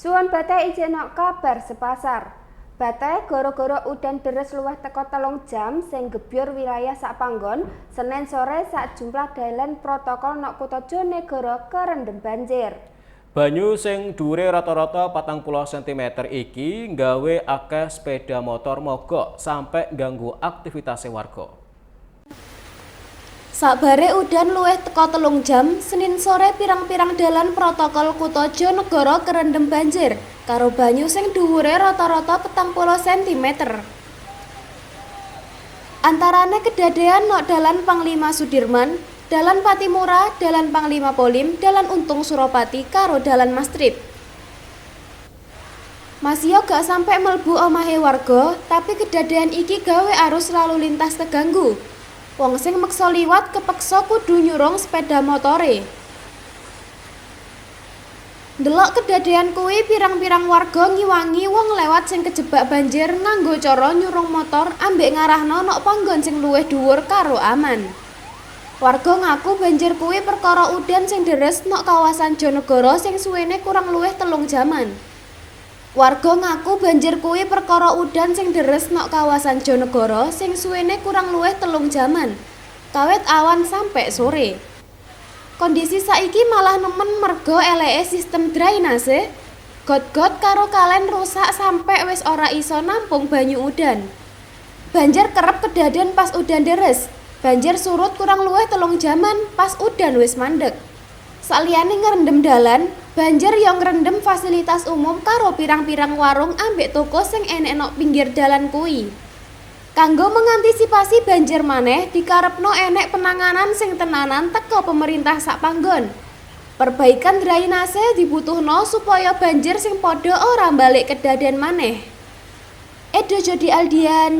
Suwon Batai ijekno kabar sepasar. Batai gara-gara udan deres luwih teka 3 jam sing gebyur wilayah Sakpanggon, Senin sore sakjumlah dalan protokol nok Kutha Jonegoro kerendem banjir. Banyu sing dhuwure rata-rata 40 cm iki nggawe akeh sepeda motor mogok sampe ngganggu aktivitas warga. Sabare udan luwih teka 3 jam, Senin sore pirang-pirang dalan protokol Kutha Jonegoro kerendem banjir karo banyu sing dhuwure rata-rata 40 cm. Antarane kedadean nok Dalan Panglima Sudirman, Dalan Patimura, Dalan Panglima Polim, Dalan Untung Suropati karo Dalan Mastrip. Masih gak sampe mlebu omahe warga, tapi kedadean iki gawe arus lalu lintas keganggu. Wong sing meksa liwat kepeksa kudu nyurung sepeda motore. Ndelok kedadean kuwi pirang-pirang warga ngiwangi wong lewat sing kejebak banjir nganggo cara nyurung motor ambek ngarahno nok panggon sing luwih dhuwur karo aman. Warga ngaku banjir kuwi perkara udan sing deres nok kawasan Jonegoro sing suwene kurang luwih 3 jaman. Warga ngaku banjir kuwi perkara udan sing deres nok kawasan Jonegoro sing suwene kurang luwih 3 jaman. Kawit awan sampe sore. Kondisi saiki malah nemen merga eleke sistem drainase. Got-got karo kalen rusak sampe wis ora iso nampung banyu udan. Banjir kerep kedaden pas udan deres. Banjir surut kurang luwih 3 jaman pas udan wis mandeg. Saliyane ngrendem dalan, banjir yang ngrendem fasilitas umum karo pirang-pirang warung ambek toko sing enek nok pinggir dalan kuwi. Kanggo mengantisipasi banjir maneh, dikarepno enek penanganan sing tenanan teko pemerintah Sakpanggon. Perbaikan drainase dibutuhno supaya banjir sing padha ora balik kedaden maneh. Edo Jodi Aldian